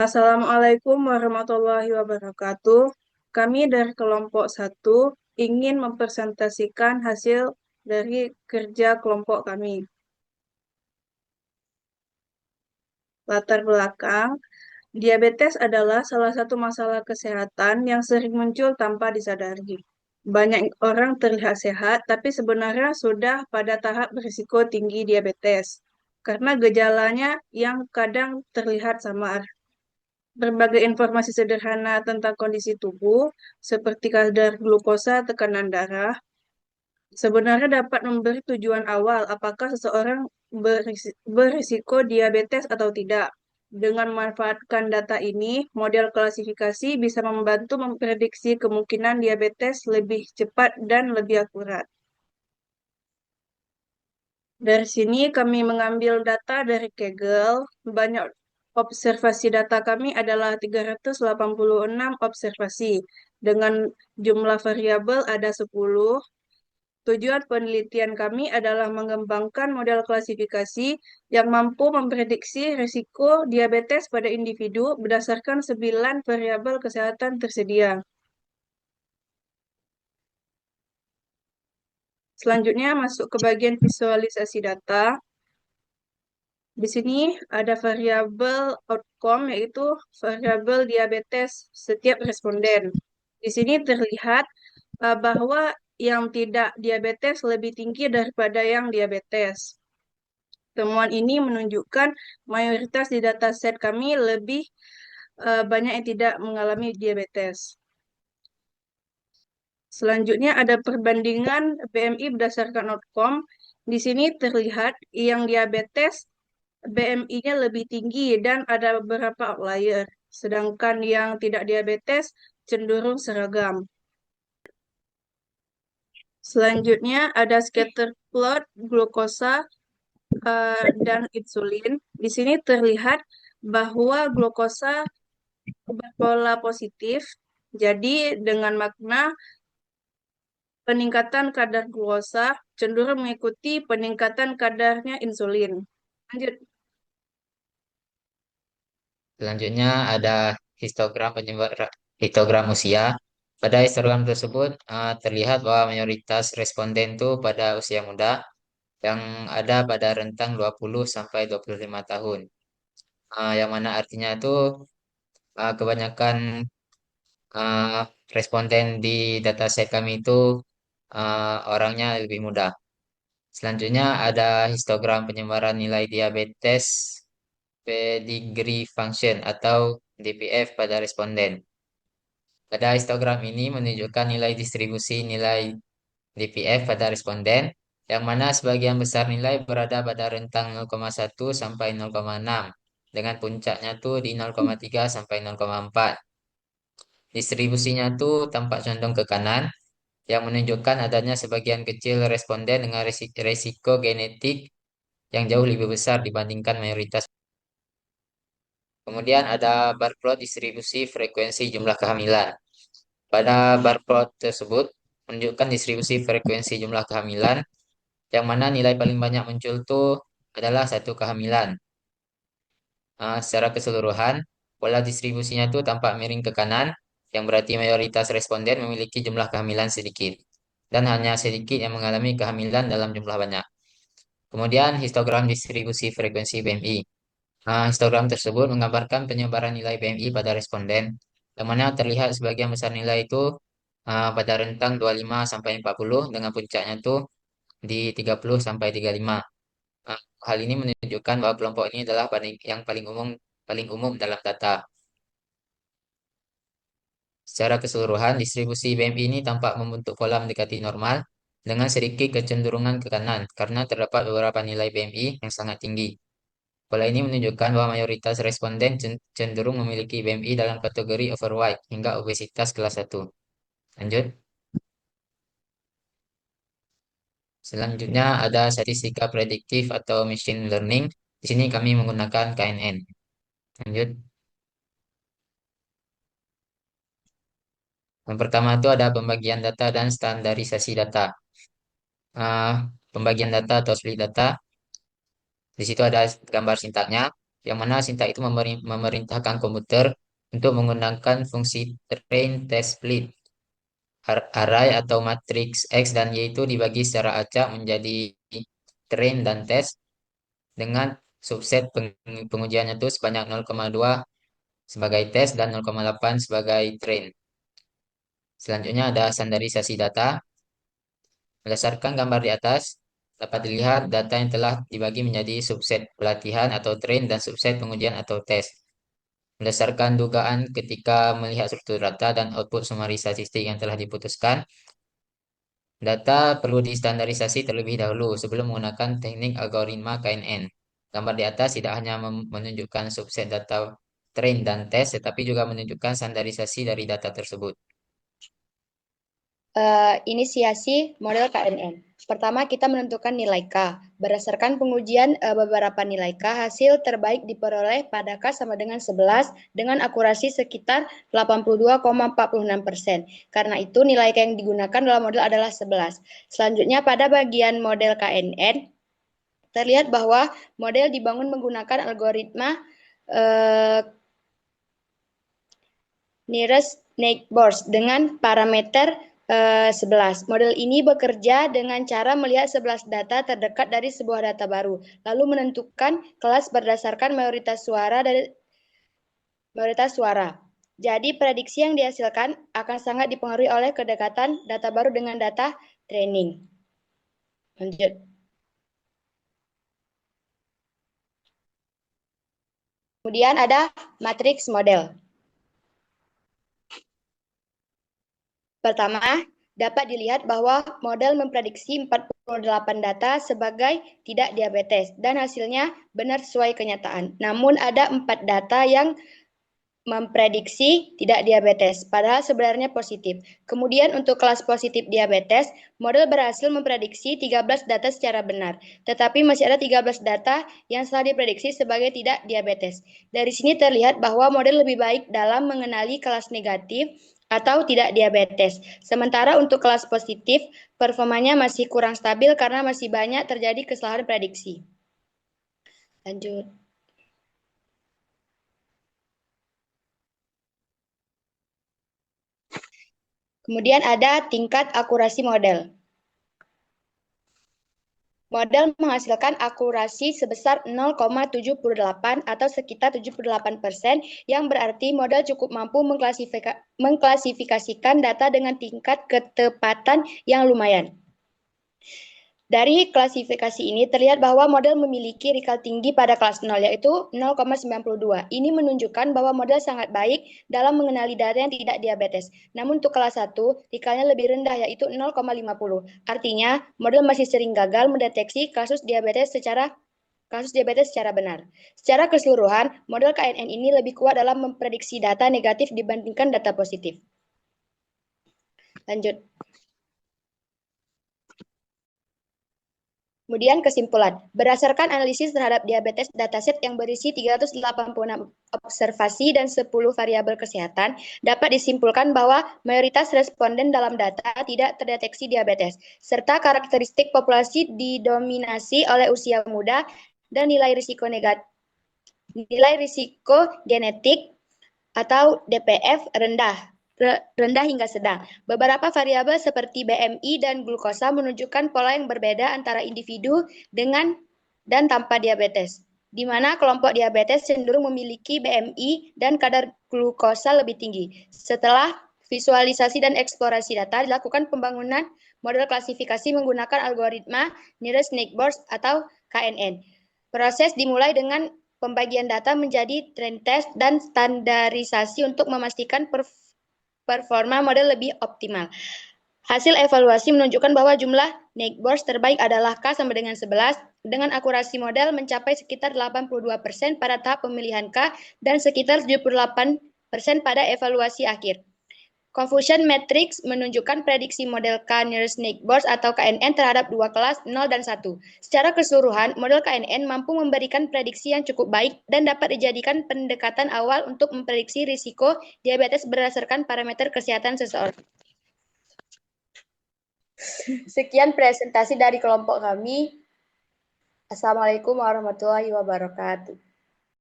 Assalamualaikum warahmatullahi wabarakatuh. Kami dari kelompok satu ingin mempresentasikan hasil dari kerja kelompok kami. Latar belakang, diabetes adalah salah satu masalah kesehatan yang sering muncul tanpa disadari. Banyak orang terlihat sehat, tapi sebenarnya sudah pada tahap berisiko tinggi diabetes karena gejalanya yang kadang terlihat samar. Berbagai informasi sederhana tentang kondisi tubuh, seperti kadar glukosa, tekanan darah, sebenarnya dapat memberi tujuan awal apakah seseorang berisiko diabetes atau tidak. Dengan memanfaatkan data ini, model klasifikasi bisa membantu memprediksi kemungkinan diabetes lebih cepat dan lebih akurat. Dari sini kami mengambil data dari Kaggle. Banyak observasi data kami adalah 386 observasi. Dengan jumlah variabel ada 10. Tujuan penelitian kami adalah mengembangkan model klasifikasi yang mampu memprediksi risiko diabetes pada individu berdasarkan 9 variabel kesehatan tersedia. Selanjutnya masuk ke bagian visualisasi data. Di sini ada variabel outcome, yaitu variabel diabetes setiap responden. Di sini terlihat bahwa yang tidak diabetes lebih tinggi daripada yang diabetes. Temuan ini menunjukkan mayoritas di dataset kami lebih banyak yang tidak mengalami diabetes. Selanjutnya ada perbandingan BMI berdasarkan outcome. Di sini terlihat yang diabetes BMI-nya lebih tinggi dan ada beberapa outlier, sedangkan yang tidak diabetes cenderung seragam. Selanjutnya ada scatter plot glukosa dan insulin. Di sini terlihat bahwa glukosa berpola positif, jadi dengan makna peningkatan kadar glukosa cenderung mengikuti peningkatan kadarnya insulin. Lanjut. Selanjutnya ada histogram usia. Pada histogram tersebut terlihat bahwa mayoritas responden itu pada usia muda yang ada pada rentang 20 sampai 25 tahun. Yang mana artinya itu kebanyakan uh, responden di dataset kami itu orangnya lebih muda. Selanjutnya ada histogram penyebaran nilai diabetes pedigree function atau DPF pada responden. Pada histogram ini menunjukkan nilai distribusi nilai DPF pada responden, yang mana sebagian besar nilai berada pada rentang 0,1 sampai 0,6, dengan puncaknya tuh di 0,3 sampai 0,4. Distribusinya tuh tampak condong ke kanan, yang menunjukkan adanya sebagian kecil responden dengan resiko genetik yang jauh lebih besar dibandingkan mayoritas. Kemudian ada bar plot distribusi frekuensi jumlah kehamilan. Pada bar plot tersebut menunjukkan distribusi frekuensi jumlah kehamilan, yang mana nilai paling banyak muncul tuh adalah satu kehamilan. Secara keseluruhan, pola distribusinya tuh tampak miring ke kanan, yang berarti mayoritas responden memiliki jumlah kehamilan sedikit, dan hanya sedikit yang mengalami kehamilan dalam jumlah banyak. Kemudian histogram distribusi frekuensi BMI. Histogram tersebut menggambarkan penyebaran nilai BMI pada responden, yang mana terlihat sebagian besar nilai itu pada rentang 25 sampai 40 dengan puncaknya itu di 30 sampai 35. Ah, Hal ini menunjukkan bahwa kelompok ini adalah yang paling umum dalam data. Secara keseluruhan, distribusi BMI ini tampak membentuk pola mendekati normal dengan sedikit kecenderungan ke kanan karena terdapat beberapa nilai BMI yang sangat tinggi. Pola ini menunjukkan bahwa mayoritas responden cenderung memiliki BMI dalam kategori overweight hingga obesitas kelas 1. Lanjut. Selanjutnya ada statistika prediktif atau machine learning. Di sini kami menggunakan KNN. Lanjut. Yang pertama itu ada pembagian data dan standarisasi data. Pembagian data atau split data. Di situ ada gambar sintaknya. yang mana sintak itu memerintahkan komputer untuk menggunakan fungsi train, test, split, array atau matriks X dan Y itu dibagi secara acak menjadi train dan test dengan subset pengujiannya itu sebanyak 0,2 sebagai test dan 0,8 sebagai train. Selanjutnya ada standarisasi data. Berdasarkan gambar di atas, dapat dilihat data yang telah dibagi menjadi subset pelatihan atau train dan subset pengujian atau tes. Berdasarkan dugaan ketika melihat struktur data dan output summary statistik yang telah diputuskan, data perlu distandarisasi terlebih dahulu sebelum menggunakan teknik algoritma KNN. Gambar di atas tidak hanya menunjukkan subset data train dan tes, tetapi juga menunjukkan standarisasi dari data tersebut. Inisiasi model KNN. Pertama, kita menentukan nilai K. Berdasarkan pengujian beberapa nilai K, hasil terbaik diperoleh pada K sama dengan 11 dengan akurasi sekitar 82,46%. Karena itu, nilai K yang digunakan dalam model adalah 11. Selanjutnya, pada bagian model KNN, terlihat bahwa model dibangun menggunakan algoritma nearest neighbors dengan parameter 11. Model ini bekerja dengan cara melihat 11 data terdekat dari sebuah data baru, lalu menentukan kelas berdasarkan mayoritas suara. Jadi prediksi yang dihasilkan akan sangat dipengaruhi oleh kedekatan data baru dengan data training. Lanjut. Kemudian ada matriks model. Pertama, dapat dilihat bahwa model memprediksi 48 data sebagai tidak diabetes dan hasilnya benar sesuai kenyataan. Namun ada 4 data yang memprediksi tidak diabetes, padahal sebenarnya positif. Kemudian untuk kelas positif diabetes, model berhasil memprediksi 13 data secara benar, tetapi masih ada 13 data yang salah diprediksi sebagai tidak diabetes. Dari sini terlihat bahwa model lebih baik dalam mengenali kelas negatif atau tidak diabetes. Sementara untuk kelas positif, performanya masih kurang stabil karena masih banyak terjadi kesalahan prediksi. Lanjut. Kemudian ada tingkat akurasi model. Model menghasilkan akurasi sebesar 0,78 atau sekitar 78%, yang berarti model cukup mampu mengklasifikasikan data dengan tingkat ketepatan yang lumayan. Dari klasifikasi ini terlihat bahwa model memiliki recall tinggi pada kelas 0, yaitu 0,92. Ini menunjukkan bahwa model sangat baik dalam mengenali data yang tidak diabetes. Namun untuk kelas 1, recall-nya lebih rendah, yaitu 0,50. Artinya, model masih sering gagal mendeteksi kasus diabetes secara benar. Secara keseluruhan, model KNN ini lebih kuat dalam memprediksi data negatif dibandingkan data positif. Lanjut. Kemudian kesimpulan, berdasarkan analisis terhadap diabetes dataset yang berisi 386 observasi dan 10 variabel kesehatan, dapat disimpulkan bahwa mayoritas responden dalam data tidak terdeteksi diabetes, serta karakteristik populasi didominasi oleh usia muda dan nilai risiko genetik atau DPF rendah hingga sedang. Beberapa variabel seperti BMI dan glukosa menunjukkan pola yang berbeda antara individu dengan dan tanpa diabetes, di mana kelompok diabetes cenderung memiliki BMI dan kadar glukosa lebih tinggi. Setelah visualisasi dan eksplorasi data, dilakukan pembangunan model klasifikasi menggunakan algoritma Nearest Neighbors atau KNN. Proses dimulai dengan pembagian data menjadi trend test dan standarisasi untuk memastikan performa model lebih optimal. Hasil evaluasi menunjukkan bahwa jumlah neighbors terbaik adalah K sama dengan 11, dengan akurasi model mencapai sekitar 82% pada tahap pemilihan K dan sekitar 78% pada evaluasi akhir. Confusion Matrix menunjukkan prediksi model K Nearest Neighbors atau KNN terhadap dua kelas 0 dan 1. Secara keseluruhan, model KNN mampu memberikan prediksi yang cukup baik dan dapat dijadikan pendekatan awal untuk memprediksi risiko diabetes berdasarkan parameter kesehatan seseorang. Sekian presentasi dari kelompok kami. Assalamualaikum warahmatullahi wabarakatuh.